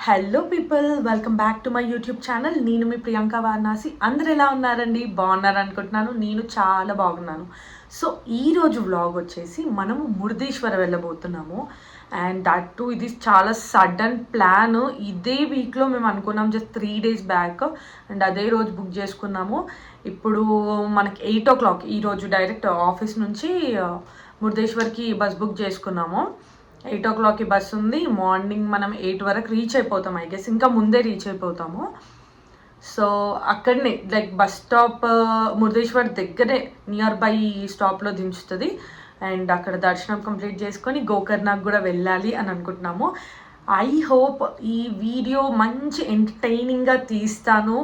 Hello people, welcome back to my YouTube channel. నేను మీ ప్రియాంక వారణాసి. అందరు ఎలా ఉన్నారండి? బాగున్నారు అనుకుంటున్నాను. నేను చాలా బాగున్నాను. సో ఈరోజు వ్లాగ్ వచ్చేసి మనము మురుదేశ్వర వెళ్ళబోతున్నాము. అండ్ అటు ఇది చాలా సడన్ ప్లాన్. ఇదే వీక్లో మేము అనుకున్నాం, జస్ట్ 3 days బ్యాక్. అండ్ అదే రోజు బుక్ చేసుకున్నాము. ఇప్పుడు మనకి 8 o'clock ఈరోజు డైరెక్ట్ ఆఫీస్ నుంచి మురుదేశ్వర్కి బస్ బుక్ చేసుకున్నాము. 8 o'clock బస్ ఉంది. మార్నింగ్ మనం 8 వరకు రీచ్ అయిపోతాం. ఐ గెస్ ఇంకా ముందే రీచ్ అయిపోతాము. సో అక్కడనే లైక్ బస్ స్టాప్ మురుదేశ్వర్ దగ్గరే నియర్ బై స్టాప్లో దించుతుంది. అండ్ అక్కడ దర్శనం కంప్లీట్ చేసుకొని గోకర్ణకు కూడా వెళ్ళాలి అని అనుకుంటున్నాము. ఐ హోప్ ఈ వీడియో మంచి ఎంటర్టైనింగ్గా తీస్తాను.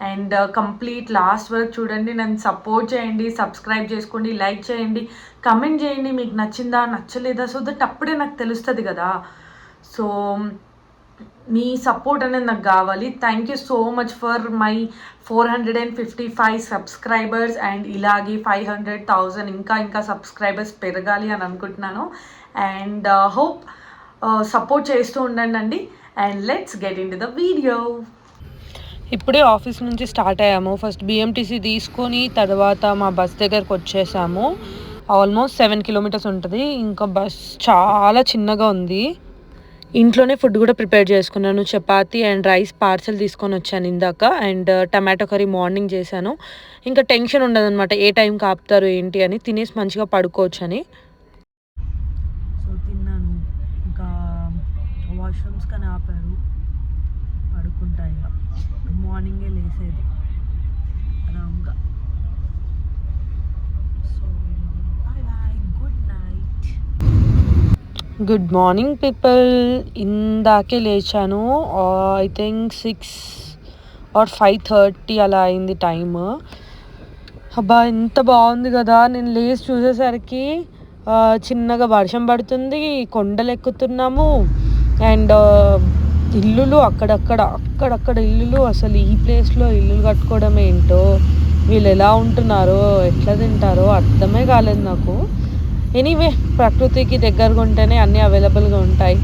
అండ్ కంప్లీట్ లాస్ట్ వరకు చూడండి. నన్ను సపోర్ట్ చేయండి, సబ్స్క్రైబ్ చేసుకోండి, లైక్ చేయండి, కమెంట్ చేయండి మీకు నచ్చిందా నచ్చలేదా. సో దట్ అప్పుడే నాకు తెలుస్తుంది కదా. సో మీ సపోర్ట్ అనేది నాకు కావాలి. Thank you so much for my 455 subscribers. And ఇలాగే 500,000 ఇంకా సబ్స్క్రైబర్స్ పెరగాలి అని అనుకుంటున్నాను. అండ్ హోప్ సపోర్ట్ చేస్తూ ఉండండి. And let's get in to the video. ఇప్పుడే ఆఫీస్ నుంచి స్టార్ట్ అయ్యాము. ఫస్ట్ బిఎంటీసీ తీసుకొని తర్వాత మా బస్ దగ్గరకు వచ్చేసాము. ఆల్మోస్ట్ 7 kilometers ఉంటుంది. ఇంకా బస్ చాలా చిన్నగా ఉంది. ఇంట్లోనే ఫుడ్ కూడా ప్రిపేర్ చేసుకున్నాను. చపాతీ అండ్ రైస్ పార్సల్ తీసుకొని వచ్చాను ఇందాక. అండ్ టమాటో కర్రీ మార్నింగ్ చేశాను. ఇంకా టెన్షన్ ఉండదు అనమాట, ఏ టైంకి ఆపుతారు ఏంటి అని. తినేసి మంచిగా పడుకోవచ్చు అని. సో తిన్నాను. ఇంకా వాష్రూమ్స్ కానీ ఆపారు, పడుకుంటా. ఇక మార్నింగే లేసేది ఆరామ్గా. So bye bye, good night. Good morning people. ఇందాకే లేచాను. ఐ థింక్ 6 or 5:30 అలా అయింది టైమ్. అబ్బా ఎంత బాగుంది కదా. నేను లేచి చూసేసరికి చిన్నగా వర్షం పడుతుంది, కొండలు ఎక్కుతున్నాము. అండ్ ఇల్లులు అక్కడక్కడ ఇల్లులు. అసలు ఈ ప్లేస్లో ఇల్లులు కట్టుకోవడం ఏంటో, వీళ్ళు ఎలా ఉంటున్నారో, ఎట్లా తింటారో అర్థమే కాలేదు నాకు. ఎనీవే, ప్రకృతికి దగ్గరగా ఉంటేనే అన్నీ అవైలబుల్గా ఉంటాయి.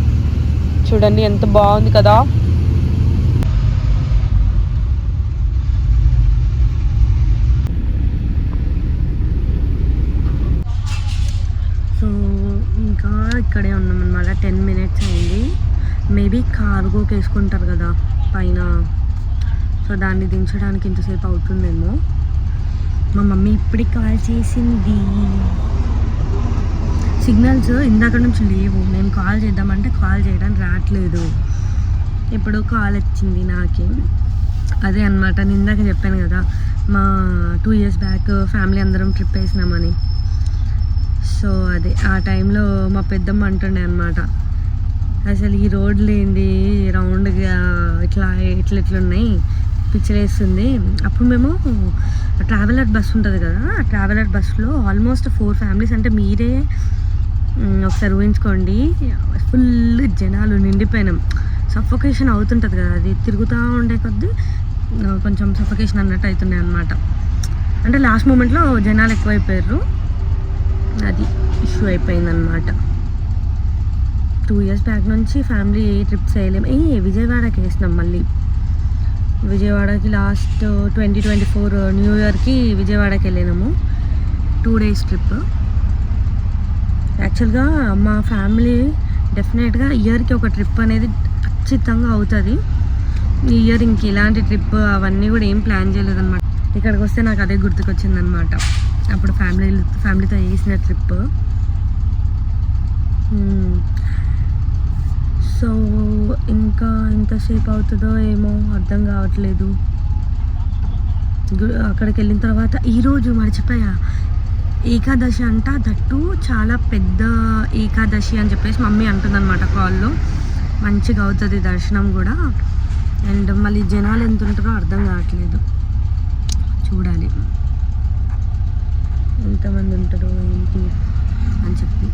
చూడండి ఎంత బాగుంది కదా. సో ఇంకా ఇక్కడే ఉన్నామన్నమాట. 10 minutes అయింది. మేబీ కార్గోకి వేసుకుంటారు కదా పైన, సో దాన్ని దించడానికి ఇంతసేపు అవుతుందేమో. మా మమ్మీ ఇప్పుడే కాల్ చేసింది. సిగ్నల్స్ ఇందాక నుంచి లేవు. మేము కాల్ చేద్దామంటే కాల్ చేయడానికి రావట్లేదు. ఇప్పుడు కాల్ వచ్చింది నాకే. అదే అనమాట, నేను ఇందాక చెప్పాను కదా మా 2 years బ్యాక్ ఫ్యామిలీ అందరం ట్రిప్ వేసినామని. సో అదే ఆ టైంలో మా పెద్దమ్మ అంటుండే అనమాట, అసలు ఈ రోడ్లు ఏంది రౌండ్గా ఇట్లున్నాయి, పిచ్చలేస్తుంది. అప్పుడు మేము ట్రావెలర్ బస్ ఉంటుంది కదా, ఆ ట్రావెలర్ బస్లో ఆల్మోస్ట్ 4 families. అంటే మీరే ఒకసారి ఊహించుకోండి, ఫుల్ జనాలు నిండిపోయినాం. సఫోకేషన్ అవుతుంటుంది కదా, అది తిరుగుతూ ఉండే కొద్దీ కొంచెం సఫోకేషన్ అన్నట్టు అవుతుండే అనమాట. అంటే లాస్ట్ మూమెంట్లో జనాలు ఎక్కువైపోయారు, అది ఇష్యూ అయిపోయిందనమాట. 2 years బ్యాక్ నుంచి ఫ్యామిలీ ట్రిప్స్ వేయలేము. విజయవాడకి వేసినాం మళ్ళీ. విజయవాడకి లాస్ట్ 2024 న్యూ ఇయర్కి విజయవాడకి వెళ్ళినాము. 2 days ట్రిప్. యాక్చువల్గా మా ఫ్యామిలీ డెఫినెట్గా ఇయర్కి ఒక ట్రిప్ అనేది ఖచ్చితంగా అవుతుంది. ఈ ఇయర్ ఇంక ఇలాంటి ట్రిప్ అవన్నీ కూడా ఏం ప్లాన్ చేయలేదన్నమాట. ఇక్కడికి వస్తే నాకు అదే గుర్తుకొచ్చిందనమాట, అప్పుడు ఫ్యామిలీతో వేసిన ట్రిప్. సో ఇంకా ఎంతసేపు అవుతుందో ఏమో అర్థం కావట్లేదు. అక్కడికి వెళ్ళిన తర్వాత ఈరోజు మర్చిపోయా, ఏకాదశి అంట. దట్టు చాలా పెద్ద ఏకాదశి అని చెప్పేసి మమ్మీ అంటుందన్నమాట కాల్లో. మంచిగా అవుతుంది దర్శనం కూడా. అండ్ మళ్ళీ జనాలు ఎంత ఉంటారో అర్థం కావట్లేదు, చూడాలి ఎంతమంది ఉంటారో ఏంటి అని చెప్పి.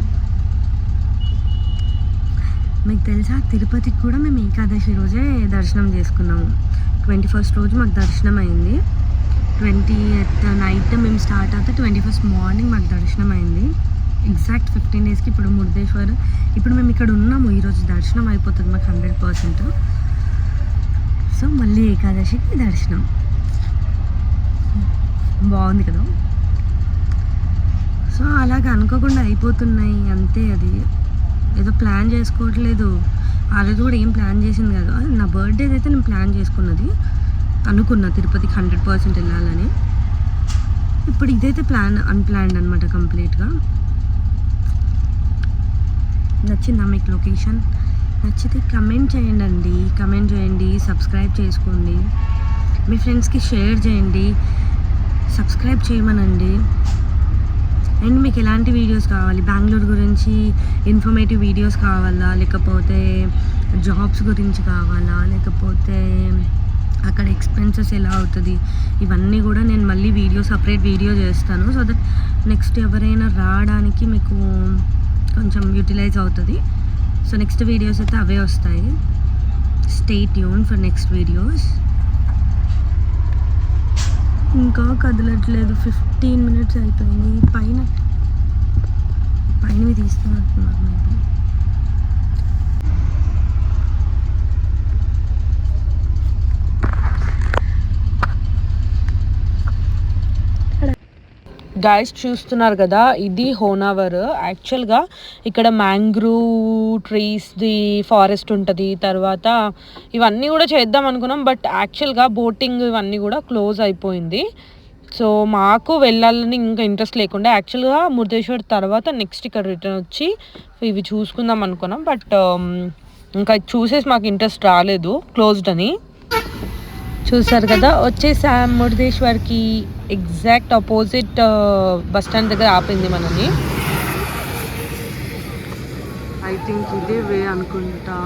మీకు తెలుసా, తిరుపతికి కూడా మేము ఏకాదశి రోజే దర్శనం చేసుకున్నాము. 21st రోజు మాకు దర్శనం అయింది. 20th నైట్ మేము స్టార్ట్ అవుతే 21st మార్నింగ్ మాకు దర్శనం అయింది. ఎగ్జాక్ట్ 15 daysకి ఇప్పుడు మురుదేశ్వర్. ఇప్పుడు మేము ఇక్కడ ఉన్నాము. ఈరోజు దర్శనం అయిపోతుంది మాకు 100%. సో మళ్ళీ ఏకాదశికి దర్శనం. బాగుంది కదా. సో అలాగ అనుకోకుండా అయిపోతున్నాయి అంతే. అది ఏదో ప్లాన్ చేసుకోవట్లేదు. ఆ రోజు కూడా ఏం ప్లాన్ చేసింది కాదు. నా బర్త్డే అయితే నేను ప్లాన్ చేసుకున్నది, అనుకున్నా తిరుపతికి 100% వెళ్ళాలని. ఇప్పుడు ఇదైతే అన్ప్లాన్డ్ అనమాట కంప్లీట్గా. నచ్చిందా మీకు లొకేషన్? నచ్చితే కమెంట్ చేయండి, సబ్స్క్రైబ్ చేసుకోండి, మీ ఫ్రెండ్స్కి షేర్ చేయండి, సబ్స్క్రైబ్ చేయమనండి. అండ్ మీకు ఎలాంటి వీడియోస్ కావాలి, బెంగళూరు గురించి ఇన్ఫర్మేటివ్ వీడియోస్ కావాలా, లేకపోతే జాబ్స్ గురించి కావాలా, లేకపోతే అక్కడ ఎక్స్పెన్సెస్ ఎలా అవుతుంది, ఇవన్నీ కూడా నేను మళ్ళీ సపరేట్ వీడియో చేస్తాను. సో దట్ నెక్స్ట్ ఎవరైనా రావడానికి మీకు కొంచెం యూటిలైజ్ అవుతుంది. సో నెక్స్ట్ వీడియోస్ అయితే అవే వస్తాయి. Stay tune for next videos. ఇంకా కదలట్లేదు, 15 minutes అయిపోయింది. పైనవి తీస్తున్నట్టున్నారు మేబీ. గైస్ చూస్తున్నారు కదా, ఇది హోనావర్. యాక్చువల్గా ఇక్కడ మ్యాంగ్రూవ్ ట్రీస్ది ఫారెస్ట్ ఉంటుంది. తర్వాత ఇవన్నీ కూడా చేద్దాం అనుకున్నాం, బట్ యాక్చువల్గా బోటింగ్ ఇవన్నీ కూడా క్లోజ్ అయిపోయింది. సో మాకు వెళ్ళాలని ఇంకా ఇంట్రెస్ట్ లేకుండా యాక్చువల్గా మురుదేశ్వర్ తర్వాత నెక్స్ట్ ఇక్కడ రిటర్న్ వచ్చి ఇవి చూసుకుందాం అనుకున్నాం. బట్ ఇంకా చూసేసి మాకు ఇంట్రెస్ట్ రాలేదు, క్లోజ్డ్ అని. చూసారు కదా, వచ్చేసాం మురుదేశ్వర్కి. ఎగ్జాక్ట్ ఆపోజిట్ బస్ స్టాండ్ దగ్గర ఆపింది మనని. ఐ థింక్ ఇదే వే అనుకుంటా.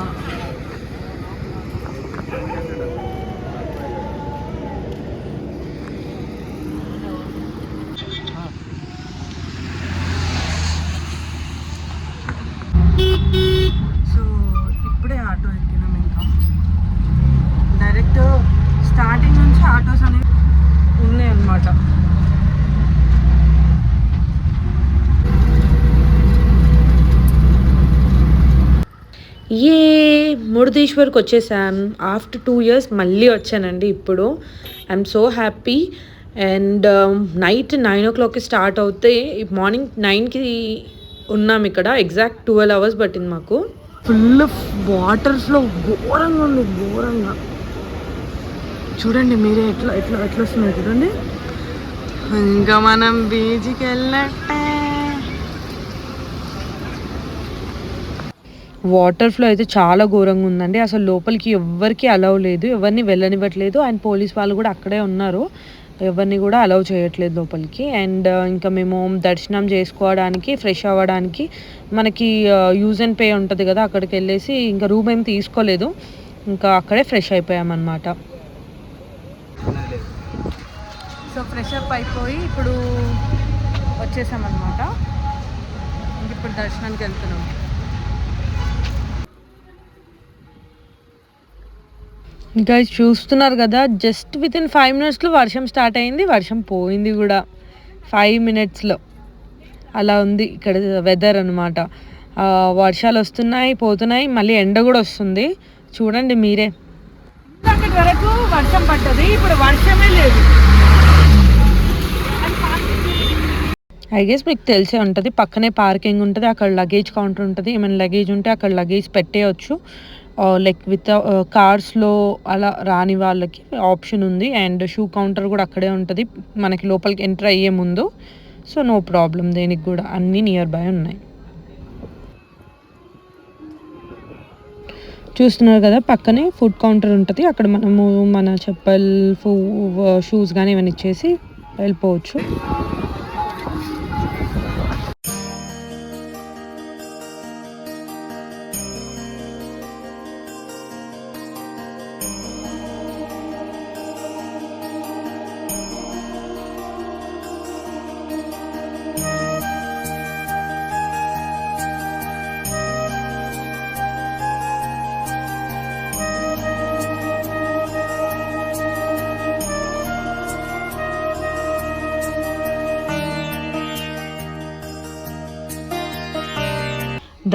సో ఇప్పుడే ఆటో ఎక్కినాం. ఇంకా డైరెక్ట్ స్టార్టింగ్ నుంచి ఆటోస్ అనేవి ఉన్నాయి అన్నమాట. మురుదేశ్వర్కి వచ్చేసాం. ఆఫ్టర్ 2 years మళ్ళీ వచ్చానండి ఇప్పుడు. I'm so happy. And night 9 o'clockకి స్టార్ట్ అవుతే మార్నింగ్ 9కి ఉన్నాం ఇక్కడ. ఎగ్జాక్ట్ 12 hours పట్టింది మాకు. ఫుల్ వాటర్ ఫ్లో ఘోరంగా ఉంది, ఘోరంగా. చూడండి మీరే ఎట్లా వస్తున్నాయి చూడండి. ఇంకా మనం బీచ్కి వెళ్ళట్టే. వాటర్ ఫ్లో అయితే చాలా ఘోరంగా ఉందండి. అసలు లోపలికి ఎవ్వరికి అలౌ లేదు, ఎవరిని వెళ్ళనివ్వట్లేదు. అండ్ పోలీస్ వాళ్ళు కూడా అక్కడే ఉన్నారు, ఎవరిని కూడా అలౌ చేయట్లేదు లోపలికి. అండ్ ఇంకా మేము దర్శనం చేసుకోవడానికి, ఫ్రెష్ అవ్వడానికి మనకి యూజ్ అండ్ పే ఉంటుంది కదా, అక్కడికి వెళ్ళేసి ఇంకా రూమ్ ఏం తీసుకోలేదు, ఇంకా అక్కడే ఫ్రెష్ అయిపోయామన్నమాట. సో ఫ్రెష్ అప్ అయిపోయి ఇప్పుడు వచ్చేసామన్నమాట. ఇంక ఇప్పుడు దర్శనానికి వెళ్తున్నాం. ఇంకా చూస్తున్నారు కదా, జస్ట్ వితిన్ 5 minutesలో వర్షం స్టార్ట్ అయింది, వర్షం పోయింది కూడా 5 minutesలో. అలా ఉంది ఇక్కడ వెదర్ అనమాట. వర్షాలు వస్తున్నాయి, పోతున్నాయి, మళ్ళీ ఎండ కూడా వస్తుంది. చూడండి మీరే. అక్కడి వరకు వర్షం పడ్డది, ఇప్పుడు వర్షమే లేదు. ఐ గెస్ మీకు తెలిసే ఉంటుంది, పక్కనే పార్కింగ్ ఉంటుంది, అక్కడ లగేజ్ కౌంటర్ ఉంటుంది. ఏమైనా లగేజ్ ఉంటే అక్కడ లగేజ్ పెట్టేయచ్చు. లైక్ విత్ కార్స్లో అలా రాని వాళ్ళకి ఆప్షన్ ఉంది. అండ్ షూ కౌంటర్ కూడా అక్కడే ఉంటుంది మనకి లోపలికి ఎంటర్ అయ్యే ముందు. సో నో ప్రాబ్లం, దేనికి కూడా అన్నీ నియర్ బై ఉన్నాయి. చూస్తున్నారు కదా, పక్కనే ఫుడ్ కౌంటర్ ఉంటుంది, అక్కడ మనము మన చెప్పల్ షూస్ కానీ ఇవన్నీ ఇచ్చేసి వెళ్ళిపోవచ్చు.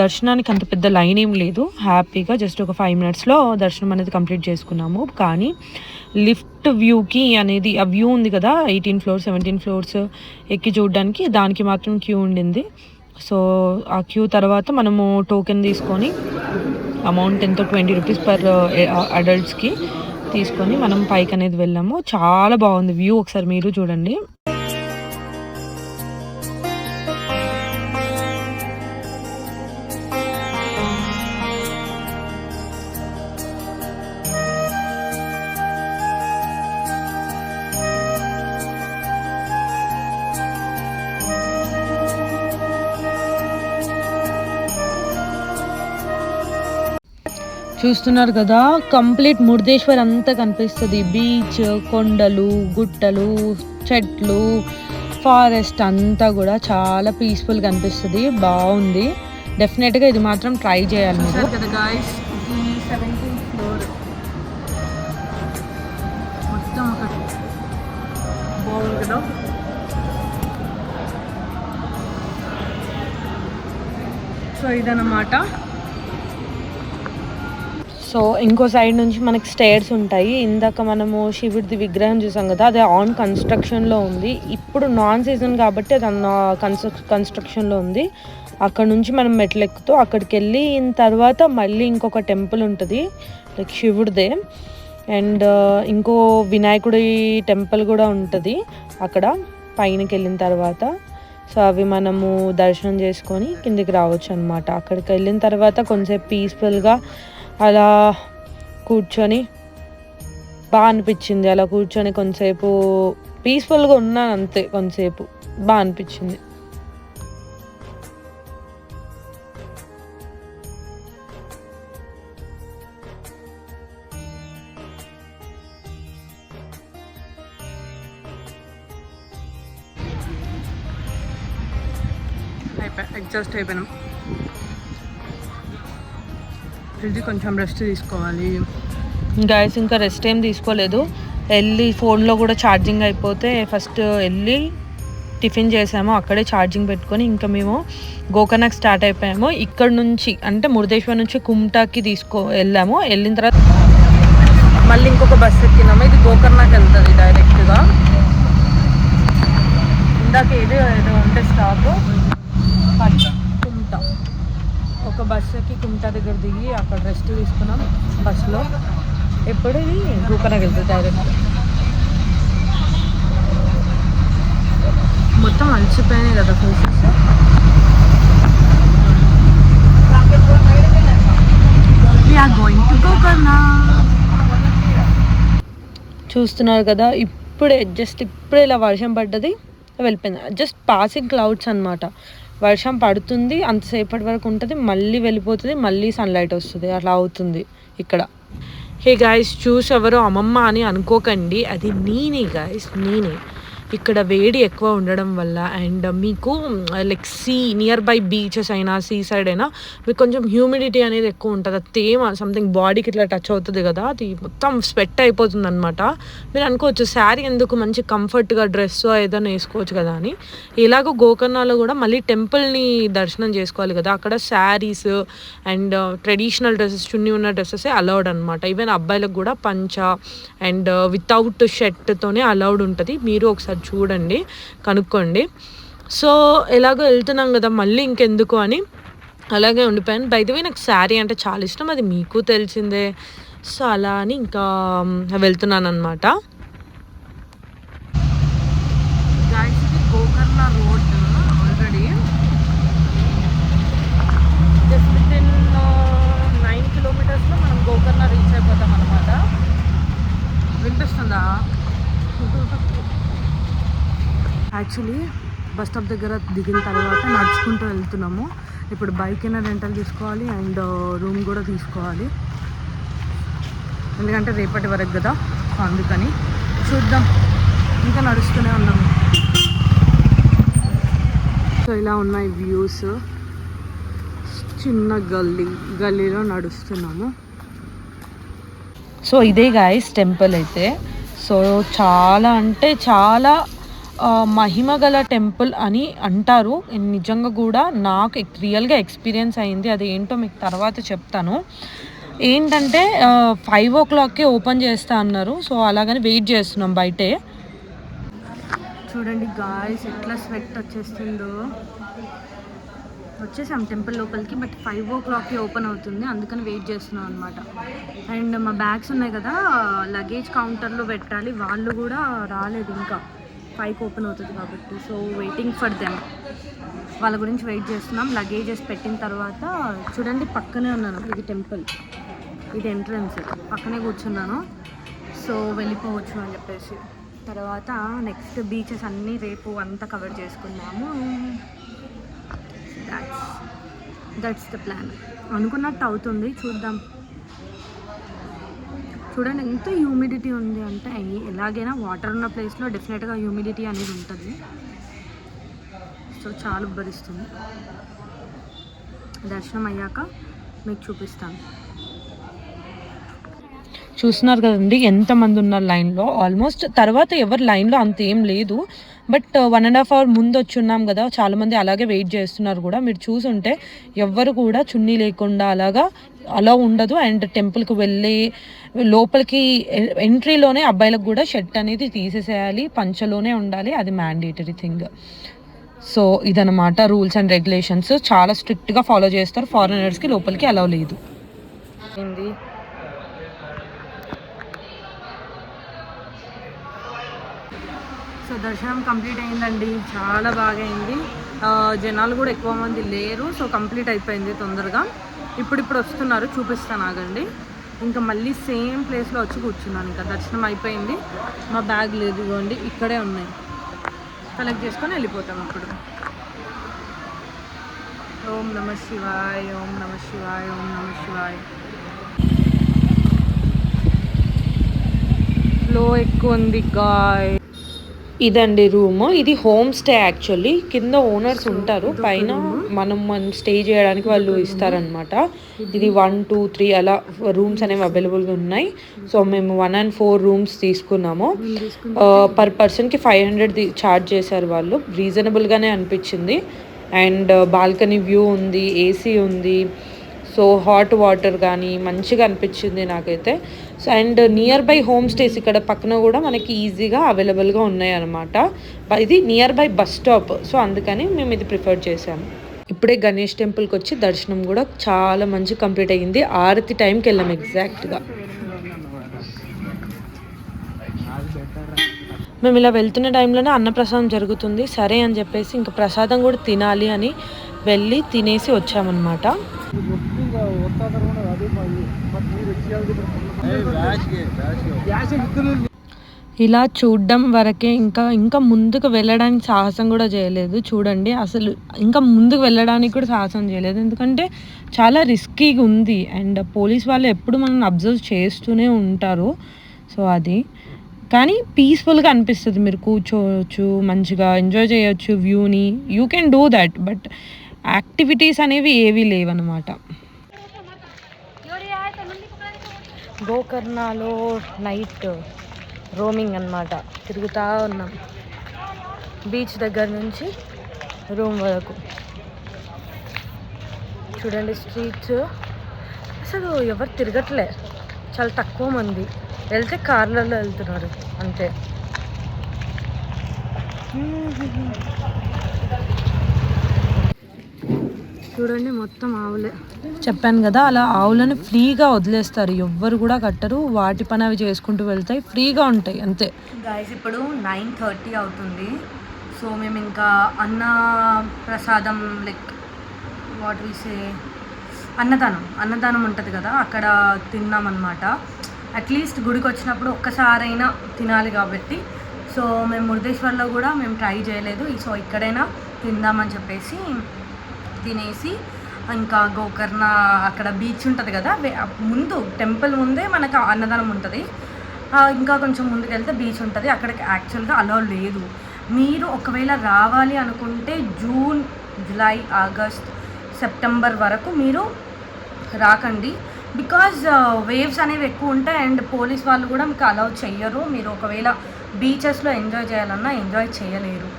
దర్శనానికి అంత పెద్ద లైన్ ఏం లేదు, హ్యాపీగా జస్ట్ ఒక 5 మినిట్స్లో దర్శనం అనేది కంప్లీట్ చేసుకున్నాము. కానీ లిఫ్ట్ వ్యూకి అనేది ఆ వ్యూ ఉంది కదా, 18 ఫ్లోర్స్ 17 ఫ్లోర్స్ ఎక్కి చూడడానికి, దానికి మాత్రం క్యూ ఉండింది. సో ఆ క్యూ తర్వాత మనము టోకెన్ తీసుకొని అమౌంట్ ఎంతో 20 రూపీస్ పర్ అడల్ట్స్కి తీసుకొని మనం పైకి అనేది వెళ్ళాము. చాలా బాగుంది వ్యూ, ఒకసారి మీరు చూడండి. చూస్తున్నారు కదా, కంప్లీట్ మురుదేశ్వర్ అంతా కనిపిస్తుంది. బీచ్, కొండలు, గుట్టలు, చెట్లు, ఫారెస్ట్ అంతా కూడా చాలా పీస్ఫుల్గా అనిపిస్తుంది. బాగుంది, డెఫినెట్గా ఇది మాత్రం ట్రై చేయాలి మీరు కదా గాయ్స్. ఈ 17th ఫ్లోర్ మొత్తం ఒకటి బాగుంది కదా. సో ఇదన్నమాట. సో ఇంకో సైడ్ నుంచి మనకి స్టేర్స్ ఉంటాయి. ఇందాక మనము శివుడిది విగ్రహం చూసాం కదా, అది ఆన్ కన్స్ట్రక్షన్లో ఉంది. ఇప్పుడు నాన్ సీజన్ కాబట్టి అది కన్స్ట్రక్షన్లో ఉంది. అక్కడ నుంచి మనం మెట్లు ఎక్కుతూ అక్కడికి వెళ్ళిన తర్వాత మళ్ళీ ఇంకొక టెంపుల్ ఉంటుంది, లైక్ శివుడిదే. అండ్ ఇంకో వినాయకుడి టెంపుల్ కూడా ఉంటుంది అక్కడ పైనకి వెళ్ళిన తర్వాత. సో అవి మనము దర్శనం చేసుకొని కిందికి రావచ్చు అనమాట. అక్కడికి వెళ్ళిన తర్వాత కొంచెంసేపు పీస్ఫుల్గా అలా కూర్చొని బాగా అనిపించింది. అలా కూర్చొని కొంతసేపు పీస్ఫుల్గా ఉన్నాను అంతే, కొంతసేపు బాగా అనిపించింది. ఎగ్జాస్ట్ అయిపోయినాం. ఇది కొంచెం రెస్ట్ తీసుకోవాలి గాయస్. ఇంకా రెస్ట్ ఏం తీసుకోలేదు, వెళ్ళి ఫోన్లో కూడా ఛార్జింగ్ అయిపోతే ఫస్ట్ వెళ్ళి టిఫిన్ చేసాము, అక్కడే ఛార్జింగ్ పెట్టుకొని ఇంకా మేము గోకర్ణకి స్టార్ట్ అయిపోయాము. ఇక్కడ నుంచి అంటే మురుదేశ్వర్ నుంచి కుమ్టాకి వెళ్ళాము. వెళ్ళిన తర్వాత మళ్ళీ ఇంకొక బస్సు ఎక్కినాము, ఇది గోకర్ణకి వెళ్తుంది డైరెక్ట్గా. ఇందాక ఏదో ఉంటే స్టాప్ కుమ్టా. ఒక బస్సుకి కుమ్టా దగ్గర దిగి అక్కడ రెస్ట్ తీసుకున్నాం బస్సులో. ఎప్పుడు ఇది గోకర్ణకి వెళ్తుంది డైరెక్ట్. మొత్తం అలసిపోయినాయి కదా ఫేసెస్. చూస్తున్నారు కదా, ఇప్పుడే ఇలా వర్షం పడ్డది, వెళ్ళిపోయింది. జస్ట్ పాసింగ్ క్లౌడ్స్ అనమాట. వర్షం పడుతుంది, అంతసేపటి వరకు ఉంటుంది, మళ్ళీ వెళ్ళిపోతుంది, మళ్ళీ సన్లైట్ వస్తుంది, అట్లా అవుతుంది ఇక్కడ. హే గాయస్, చూసి ఎవరో అమ్మమ్మ అని అనుకోకండి, అది నేనే గాయస్, నేనే. ఇక్కడ వేడి ఎక్కువ ఉండడం వల్ల అండ్ మీకు లైక్ నియర్ బై బీచెస్ అయినా సీ సైడ్ అయినా మీకు కొంచెం హ్యూమిడిటీ అనేది ఎక్కువ ఉంటుంది. అది తేమ సంథింగ్ బాడీకి ఇట్లా టచ్ అవుతుంది కదా, అది మొత్తం స్వెట్ అయిపోతుంది అనమాట. మీరు అనుకోవచ్చు శారీ ఎందుకు, మంచి కంఫర్ట్గా డ్రెస్ ఏదైనా వేసుకోవచ్చు కదా అని. ఇలాగో గోకర్ణలో కూడా మళ్ళీ టెంపుల్ని దర్శనం చేసుకోవాలి కదా, అక్కడ శారీస్ అండ్ ట్రెడిషనల్ డ్రెస్సెస్, చున్నీ ఉన్న డ్రెస్సెస్ అలౌడ్ అనమాట. ఈవెన్ అబ్బాయిలకు కూడా పంచ అండ్ వితౌట్ షర్ట్తోనే అలౌడ్ ఉంటుంది. మీరు ఒకసారి చూడండి, కనుక్కోండి. సో ఎలాగో వెళ్తున్నాం కదా, మళ్ళీ ఇంకెందుకు అని అలాగే ఉండిపోయాను. బై ద వే నాకు శారీ అంటే చాలా ఇష్టం, అది మీకు తెలిసిందే. సో అలా అని ఇంకా వెళ్తున్నాను అనమాట. Gokarna road already just within 9 కిలోమీటర్స్లో మనం గోకర్ణ రీచ్ అయిపోతాం అనమాట. వినిపిస్తుందా? యాక్చువల్లీ బస్ స్టాప్ దగ్గర దిగిన తర్వాత నడుచుకుంటూ వెళ్తున్నాము. ఇప్పుడు బైక్ అయినా రెంటల్ తీసుకోవాలి అండ్ రూమ్ కూడా తీసుకోవాలి, ఎందుకంటే రేపటి వరకు కదా, అందుకని చూద్దాం. ఇంకా నడుస్తూనే ఉన్నాము. సో ఇలా ఉన్నాయి వ్యూస్. చిన్న గల్లీలో నడుస్తున్నాము. సో ఇదే గాయస్ టెంపుల్ అయితే. సో చాలా అంటే చాలా మహిమ గల టెంపుల్ అని అంటారు. నిజంగా కూడా నాకు రియల్గా ఎక్స్పీరియన్స్ అయింది. అది ఏంటో మీకు తర్వాత చెప్తాను. ఏంటంటే 5 o'clockకే ఓపెన్ చేస్తా అన్నారు. సో అలాగని వెయిట్ చేస్తున్నాం బయటే. చూడండి గాయ్స్ ఎట్లా స్వెట్ వచ్చేస్తుందో. వచ్చేసాం టెంపుల్ లోపలికి, బట్ 5 o'clockకి ఓపెన్ అవుతుంది, అందుకని వెయిట్ చేస్తున్నాం అనమాట. అండ్ మా బ్యాగ్స్ ఉన్నాయి కదా, లగేజ్ కౌంటర్లో పెట్టాలి, వాళ్ళు కూడా రాలేదు ఇంకా. 5కి ఓపెన్ అవుతుంది కాబట్టి, సో వెయిటింగ్ ఫర్ దెమ్. వాళ్ళ గురించి వెయిట్ చేస్తున్నాం. లగేజెస్ పెట్టిన తర్వాత చూడండి పక్కనే ఉన్నాను, ఇది టెంపుల్, ఇది ఎంట్రన్స్, పక్కనే కూర్చున్నాను. సో వెళ్ళిపోవచ్చు అని చెప్పేసి. తర్వాత నెక్స్ట్ బీచెస్ అన్నీ రేపు అంతా కవర్ చేసుకున్నాము. That's the plan. అనుకున్నట్టు అవుతుంది, చూద్దాం. చూడండి ఎంత హ్యూమిడిటీ ఉంది అంటే, ఎలాగైనా వాటర్ ఉన్న ప్లేస్లో డెఫినెట్గా హ్యూమిడిటీ అనేది ఉంటుంది. సో చాలా ఉబ్బరిస్తుంది. దర్శనం అయ్యాక మీకు చూపిస్తాను. చూస్తున్నారు కదండి ఎంతమంది ఉన్నారు లైన్లో. ఆల్మోస్ట్ తర్వాత ఎవరు లైన్లో అంత ఏం లేదు, బట్ 1.5 hour ముందు వచ్చి ఉన్నాం కదా, చాలామంది అలాగే వెయిట్ చేస్తున్నారు కూడా. మీరు చూసుంటే ఎవ్వరు కూడా చున్నీ లేకుండా అలా ఉండదు. అండ్ టెంపుల్కి వెళ్ళి లోపలికి ఎంట్రీలోనే అబ్బాయిలకు కూడా షర్ట్ అనేది తీసేసేయాలి, పంచలోనే ఉండాలి, అది మ్యాండేటరీ థింగ్. సో ఇదన్నమాట రూల్స్ అండ్ రెగ్యులేషన్స్. చాలా స్ట్రిక్ట్గా ఫాలో చేస్తారు. ఫారినర్స్కి లోపలికి అలౌ లేదు. ఏంది సో దర్శనం కంప్లీట్ అయిందండి, చాలా బాగా అయింది. జనాలు కూడా ఎక్కువ మంది లేరు, సో కంప్లీట్ అయిపోయింది తొందరగా. ఇప్పుడు వస్తున్నారు, చూపిస్తాను ఆగండి. ఇంకా మళ్ళీ సేమ్ ప్లేస్లో వచ్చి కూర్చున్నాను. ఇంకా దర్శనం అయిపోయింది. మా బ్యాగ్ లేదు, ఇవ్వండి ఇక్కడే ఉన్నాయి, కలెక్ట్ చేసుకొని వెళ్ళిపోతాం ఇప్పుడు. ఓం నమ శివాయ, ఓం నమ శివాయ, ఓం నమ శివాయ. ఫ్లో ఎక్కువ ఉంది గాయ్. ఇదండి రూమ్. ఇది హోమ్ స్టే యాక్చువల్లీ. కింద ఓనర్స్ ఉంటారు, పైన మనం స్టే చేయడానికి వాళ్ళు ఇస్తారనమాట. ఇది 1, 2, 3 అలా రూమ్స్ అనేవి అవైలబుల్గా ఉన్నాయి. సో మేము 1 and 4 రూమ్స్ తీసుకున్నాము. పర్ పర్సన్కి 500 ఛార్జ్ చేశారు వాళ్ళు. రీజనబుల్గానే అనిపించింది. అండ్ బాల్కనీ వ్యూ ఉంది, ఏసీ ఉంది. సో హాట్ వాటర్ కానీ మంచిగా అనిపించింది నాకైతే. So and near by home stays ఇక్కడ పక్కన కూడా మనకి ఈజీగా అవైలబుల్గా ఉన్నాయి అన్నమాట. ఇది near by bus stop, so అందుకని మేము ఇది ప్రిఫర్ చేసాము. ఇప్పుడే గణేష్ టెంపుల్కి వచ్చి దర్శనం కూడా చాలా మంచి కంప్లీట్ అయ్యింది. ఆరతి టైంకి వెళ్ళాము ఎగ్జాక్ట్గా. మేము ఇలా వెళ్తున్న టైంలోనే అన్నప్రసాదం జరుగుతుంది. సరే అని చెప్పేసి ఇంకా ప్రసాదం కూడా తినాలి అని వెళ్ళి తినేసి వచ్చామన్నమాట. ఇలా చూడడం వరకే, ఇంకా ముందుకు వెళ్ళడానికి సాహసం కూడా చేయలేదు. చూడండి అసలు ఇంకా ముందుకు వెళ్ళడానికి కూడా సాహసం చేయలేదు, ఎందుకంటే చాలా రిస్కీగా ఉంది. అండ్ పోలీస్ వాళ్ళు ఎప్పుడు మనల్ని అబ్జర్వ్ చేస్తూనే ఉంటారు. సో అది కానీ పీస్ఫుల్గా అనిపిస్తుంది. మీరు కూర్చోవచ్చు, మంచిగా ఎంజాయ్ చేయొచ్చు వ్యూని. You can do that, but activities అనేవి ఏవీ లేవన్నమాట. గోకర్ణలో నైట్ రోమింగ్ అన్నమాట, తిరుగుతూ ఉన్నాం బీచ్ దగ్గర నుంచి రూమ్ వరకు. చూడండి స్ట్రీట్స్ అసలు ఎవరు తిరగట్లే, చాలా తక్కువ మంది. వెళ్తే కార్లలో వెళ్తున్నారు అంతే. చూడండి మొత్తం ఆవులే. చెప్పాను కదా, అలా ఆవులను ఫ్రీగా వదిలేస్తారు, ఎవ్వరు కూడా కట్టరు. వాటి పని అవి చేసుకుంటూ వెళ్తాయి, ఫ్రీగా ఉంటాయి అంతే. గాయస్ ఇప్పుడు 9:30 అవుతుంది. సో మేము ఇంకా అన్న ప్రసాదం లైక్ వాట్ వి సే అన్నదానం ఉంటుంది కదా, అక్కడ తిన్నామన్నమాట. అట్లీస్ట్ గుడికి వచ్చినప్పుడు ఒక్కసారైనా తినాలి కాబట్టి. సో మేము మురుదేశ్వర్లో కూడా మేము ట్రై చేయలేదు, సో ఇక్కడైనా తిందామని చెప్పేసి తినేసి ఇంకా గోకర్ణ అక్కడ బీచ్ ఉంటుంది కదా, ముందు టెంపుల్ ముందే మనకు అన్నదానం ఉంటుంది. ఇంకా కొంచెం ముందుకు వెళ్తే బీచ్ ఉంటుంది. అక్కడికి యాక్చువల్గా అలౌ లేదు. మీరు ఒకవేళ రావాలి అనుకుంటే జూన్, జూలై, ఆగస్ట్, సెప్టెంబర్ వరకు మీరు రాకండి. బికాజ్ వేవ్స్ అనేవి ఎక్కువ ఉంటాయి అండ్ పోలీస్ వాళ్ళు కూడా మీకు అలౌ చెయ్యరు. మీరు ఒకవేళ బీచెస్లో ఎంజాయ్ చేయాలన్నా ఎంజాయ్ చేయలేరు.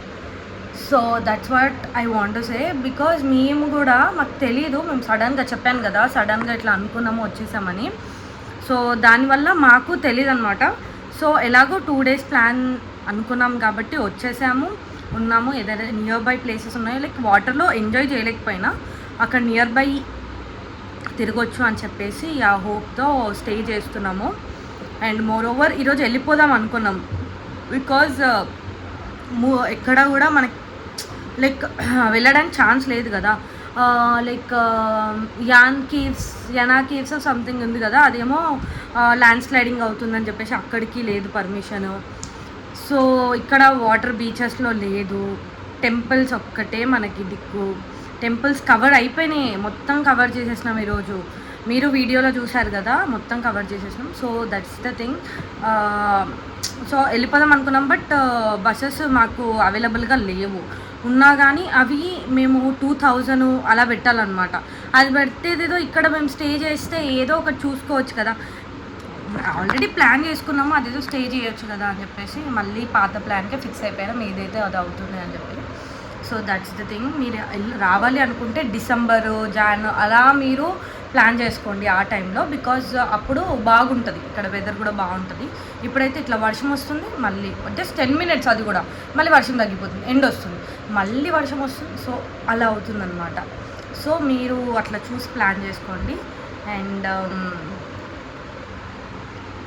So that's what I want to say. Because మేము కూడా మాకు తెలీదు, మేము సడన్గా చెప్పాను కదా, సడన్గా ఇట్లా అనుకున్నాము వచ్చేసామని. సో దానివల్ల మాకు తెలియదు అనమాట. సో ఎలాగో 2 days ప్లాన్ అనుకున్నాం కాబట్టి వచ్చేసాము, ఉన్నాము. ఏదైనా నియర్ బై ప్లేసెస్ ఉన్నాయో లైక్ వాటర్లో ఎంజాయ్ చేయలేకపోయినా అక్కడ నియర్ బై తిరగొచ్చు అని చెప్పేసి ఆ హోప్తో స్టే చేస్తున్నాము. అండ్ మోర్ ఓవర్ ఈరోజు వెళ్ళిపోదాం అనుకున్నాం. బికాజ్ ఎక్కడ కూడా మనకి లైక్ వెళ్ళడానికి ఛాన్స్ లేదు కదా. లైక్ యానా కేవ్స్ సంథింగ్ ఉంది కదా, అదేమో ల్యాండ్ స్లైడింగ్ అవుతుందని చెప్పేసి అక్కడికి లేదు పర్మిషను. సో ఇక్కడ వాటర్ బీచెస్లో లేదు. టెంపుల్స్ ఒక్కటే మనకి దిక్కు. టెంపుల్స్ కవర్ అయిపోయినాయి, మొత్తం కవర్ చేసేసినాం ఈరోజు. మీరు వీడియోలో చూసారు కదా, మొత్తం కవర్ చేసేసినాం. So that's the thing. So వెళ్ళిపోదాం అనుకున్నాం, బట్ బస్సెస్ మాకు అవైలబుల్గా లేవు. ఉన్నా కానీ అవి మేము 2000 అలా పెట్టాలన్నమాట. అది పెట్టేదేదో ఇక్కడ మేము స్టే చేస్తే ఏదో ఒకటి చూసుకోవచ్చు కదా. ఆల్రెడీ ప్లాన్ చేసుకున్నాము, అదేదో స్టే చేయొచ్చు కదా అని చెప్పేసి మళ్ళీ పాత ప్లాన్కే ఫిక్స్ అయిపోయాము, ఏదైతే అది అవుతుంది అని చెప్పి. So that's the thing. మీరు రావాలి అనుకుంటే డిసెంబరు, జాన్ అలా మీరు ప్లాన్ చేసుకోండి ఆ టైంలో. బికాజ్ అప్పుడు బాగుంటుంది, ఇక్కడ వెదర్ కూడా బాగుంటుంది. ఇప్పుడైతే ఇట్లా వర్షం వస్తుంది, మళ్ళీ జస్ట్ 10 minutes, అది కూడా మళ్ళీ వర్షం తగ్గిపోతుంది, ఎండ్ వస్తుంది, మళ్ళీ వర్షం వస్తుంది. సో అలా అవుతుందన్నమాట. సో మీరు అట్లా చూసి ప్లాన్ చేసుకోండి. అండ్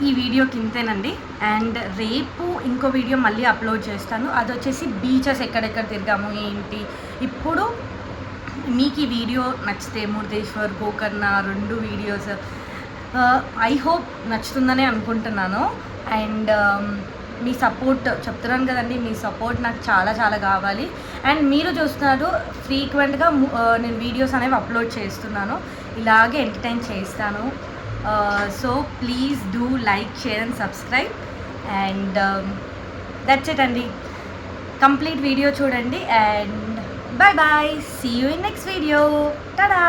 ఈ వీడియోకి ఇంతేనండి. అండ్ రేపు ఇంకో వీడియో మళ్ళీ అప్లోడ్ చేస్తాను, అది వచ్చేసి బీచెస్ ఎక్కడెక్కడ తిరిగాము ఏంటి. ఇప్పుడు మీకు ఈ వీడియో నచ్చితే Murudeshwar, Gokarna 2 videos I hope నచ్చుతుందనే అనుకుంటున్నాను. అండ్ మీ సపోర్ట్ చెప్తున్నాను కదండి, మీ సపోర్ట్ నాకు చాలా చాలా కావాలి. అండ్ మీరు చూస్తున్నారు ఫ్రీక్వెంట్గా నేను వీడియోస్ అనేవి అప్లోడ్ చేస్తున్నాను, ఇలాగే ఎంటర్టైన్ చేస్తాను. So please do like, share and subscribe. And that's it అండి. కంప్లీట్ వీడియో చూడండి. And bye bye, see you in next video. Ta-da.